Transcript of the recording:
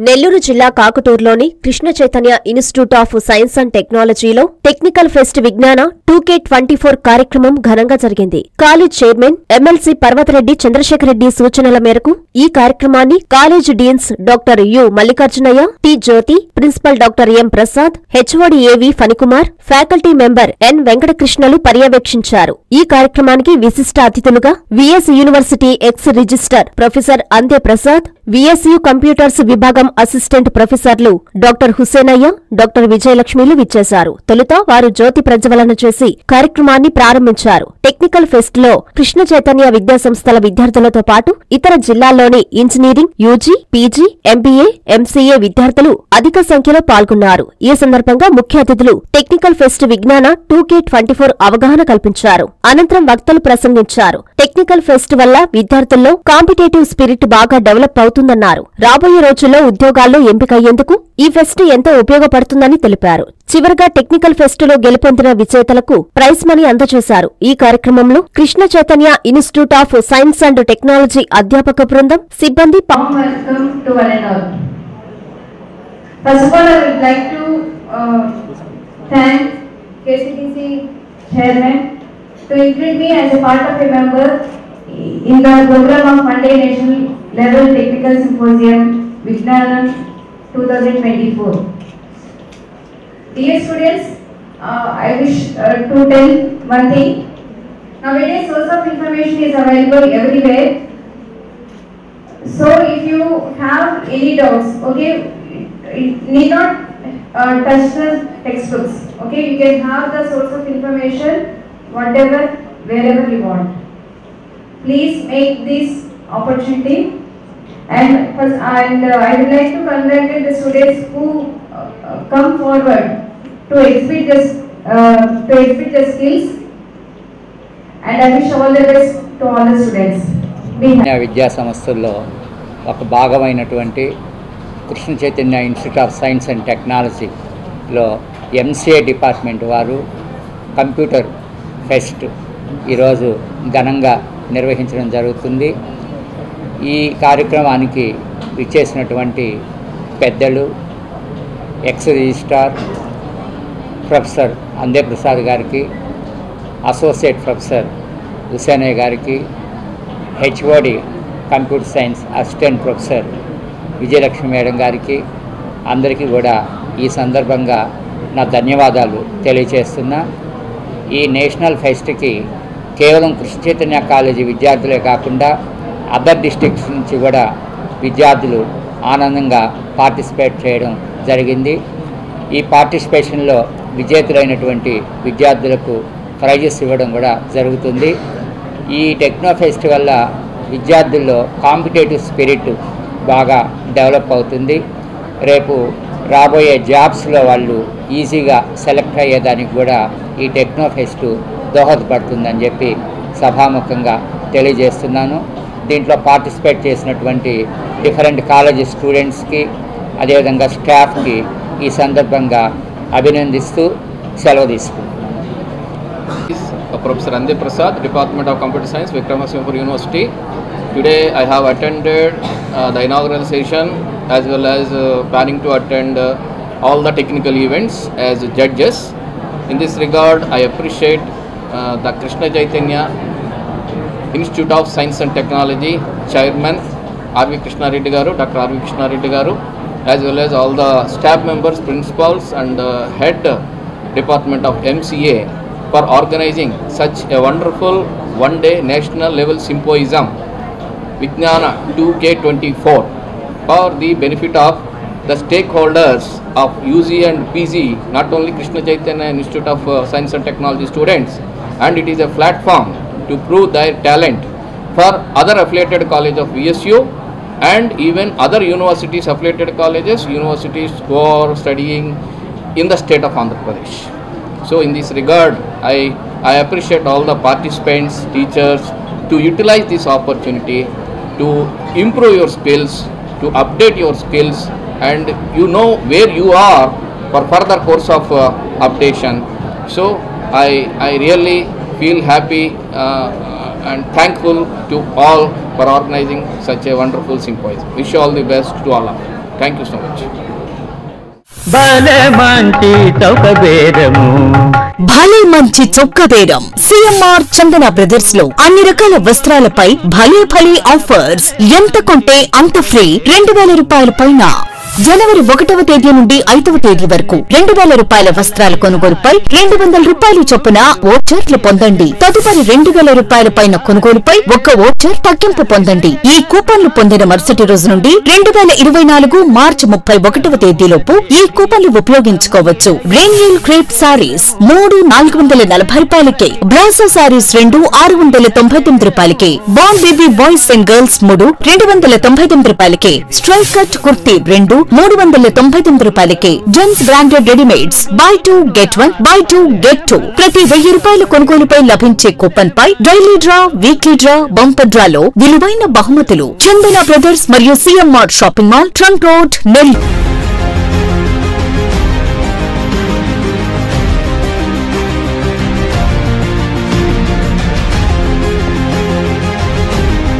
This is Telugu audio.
నెల్లూరు జిల్లా కాకుటూరులోని Krishna Chaitanya institute of science and టెక్నాలజీలో టెక్నికల్ ఫెస్ట్ విజ్ఞాన 2K24 కార్యక్రమం ఘనంగా జరిగింది. College chairman MLC Parvathareddy Chandrasekhara Reddy సూచనల మేరకు ఈ కార్యక్రమాన్ని college deans doctor U Mallikarjunaiah, T Jyothi, principal doctor M Prasad, HOD AV Phani Kumar, faculty member N వెంకటకృష్ణలు పర్యవేక్షించారు. ఈ కార్యక్రమానికి విశిష్ట అతిథులుగా VS university ex register professor Ande Prasad, VSU computers విభాగం అసిస్టెంట్ ప్రొఫెసర్లు డాక్టర్ హుసేనయ్య, డాక్టర్ విజయలక్ష్మిలు విచ్చేశారు. తొలుత వారు జ్యోతి ప్రజ్వలన చేసి కార్యక్రమాన్ని ప్రారంభించారు. టెక్నికల్ ఫెస్ట్ లో కృష్ణ చైతన్య విద్యా సంస్థల విద్యార్థులతో పాటు ఇతర జిల్లాల్లోని engineering, UG, PG, MBA, MCA విద్యార్థులు అధిక సంఖ్యలో పాల్గొన్నారు. ఈ సందర్భంగా ముఖ్య అతిథులు టెక్నికల్ ఫెస్ట్ విజ్ఞాన 2K24 అవగాహన కల్పించారు. అనంతరం వక్తలు ప్రసంగించారు. టెక్నికల్ ఫెస్ట్ వల్ల విద్యార్థుల్లో కాంపిటేటివ్ స్పిరిట్ బాగా డెవలప్ అవుతుందన్నారు. రాబోయే రోజుల్లో ఉద్యోగాల్లో ఎంపికయ్యేందుకు ఈ ఫెస్ట్ ఎంతో ఉపయోగపడుతుందని తెలిపారు. చివరగా టెక్నికల్ ఫెస్ట్ లో గెలుపొందిన విజేతలకు ప్రైజ్ మనీ అందజేశారు. ఈ కార్యక్రమంలో Krishna Chaitanya institute of science and technology అధ్యాపక బృందం, సిబ్బంది to include me as a part of a member in the program of Monday National Level Technical Symposium Vijnanam 2024. Dear students, I wish to tell one thing. Nowadays source of information is available everywhere. So if you have any doubts, okay, you need not touch the textbooks. Okay, you can have the source of information whatever, wherever you want. Please make this opportunity, and I would like to congratulate the students who come forward to exhibit their skills, and I wish all the best to all the students. విద్యా సంస్థల్లో ఒక భాగమైనటువంటి Krishna Chaitanya institute of science and టెక్నాలజీలో ఎంసీఏ డిపార్ట్మెంట్ వారు కంప్యూటర్ ఫెస్ట్ ఈరోజు ఘనంగా నిర్వహించడం జరుగుతుంది. ఈ కార్యక్రమానికి విచ్చేసినటువంటి పెద్దలు, X registrar professor Ande Prasad గారికి, అసోసియేట్ ప్రొఫెసర్ హుసేనయ్య గారికి, HOD computer science assistant professor Vijayalakshmi madam గారికి, అందరికీ కూడా ఈ సందర్భంగా నా ధన్యవాదాలు తెలియజేస్తున్నా. ఈ నేషనల్ ఫెస్ట్కి కేవలం కృష్ణ చైతన్య కాలేజీ విద్యార్థులే కాకుండా అదర్ డిస్ట్రిక్ట్స్ నుంచి కూడా విద్యార్థులు ఆనందంగా పార్టిసిపేట్ చేయడం జరిగింది. ఈ పార్టిసిపేషన్లో విజేతలైనటువంటి విద్యార్థులకు ప్రైజెస్ ఇవ్వడం కూడా జరుగుతుంది. ఈ టెక్నో ఫెస్ట్ వల్ల విద్యార్థుల్లో కాంపిటేటివ్ స్పిరిట్ బాగా డెవలప్ అవుతుంది. రేపు రాబోయే జాబ్స్లో వాళ్ళు ఈజీగా సెలెక్ట్ అయ్యేదానికి కూడా ఈ టెక్నో ఫెస్ట్ దోహదపడుతుందని చెప్పి సభాముఖంగా తెలియజేస్తున్నాను. దీంట్లో పార్టిసిపేట్ చేసినటువంటి డిఫరెంట్ కాలేజీ స్టూడెంట్స్కి, అదేవిధంగా స్టాఫ్కి ఈ సందర్భంగా అభినందిస్తూ సెలవు తీసుకుంటున్నాను. Professor Ande Prasad, Department of Computer Science, Vikramasingapur University. Today I have attended the inaugural session as well as planning to attend all the technical events as judges. In this regard, I appreciate the Krishna Chaitanya Institute of Science and Technology Chairman R.V. Krishna Reddy Garu, Dr. R.V. Krishna Reddy Garu, as well as all the staff members, principals and head department of MCA for organizing such a wonderful one-day national level symposium Vijnana 2K24 for the benefit of the stakeholders of UG and PG, not only Krishna Chaitanya Institute of Science and Technology students, and it is a platform to prove their talent for other affiliated college of VSU and even other universities, affiliated colleges, universities who are studying in the state of Andhra Pradesh. So in this regard, I appreciate all the participants, teachers to utilize this opportunity to improve your skills, to update your skills, and you know where you are for further course of updation. So I really feel happy and thankful to all for organizing such a wonderful symposium. Wish you all the best to all of you. Thank you so much. భలే మంచి చొక్క బేరం సిఎంఆర్ చందన బ్రదర్స్ లో అన్ని రకాల వస్త్రాలపై భలే భలే ఆఫర్స్. ఎంత కొంటే అంత ఫ్రీ. 2000 రూపాయల పైన జనవరి 1వ తేదీ నుండి 5వ తేదీ వరకు 2000 రూపాయల వస్త్రాల కొనుగోలుపై 200 రూపాయలు చొప్పున ఓచర్లు పొందండి. తదుపరి 2000 రూపాయల పైన కొనుగోలుపై 1 ఓచర్ తగ్గింపు పొందండి. ఈ కూపన్లు పొందిన మరుసటి రోజు నుండి 2024 మార్చి 31వ తేదీలోపు ఈ కూపన్లు ఉపయోగించుకోవచ్చు. రెయిన్యల్ క్రేప్ సారీస్ 3 440 రూపాయలకే, బ్రాసో సారీస్ 2 699 రూపాయలకే, born baby boys and girls 3 299 రూపాయలకే, స్ట్రైక్ కట్ కుర్తీ 2 399 రూపాయలకే, gents branded readymades buy 2 get 1 buy 2 get 2. ప్రతి 1000 రూపాయల కొనుగోలుపై లభించే కూపన్ పై daily draw, weekly draw, bumper డ్రాలో విలువైన బహుమతులు. చందన బ్రదర్స్ మరియు CMR shopping mall, trunk road, Nellore.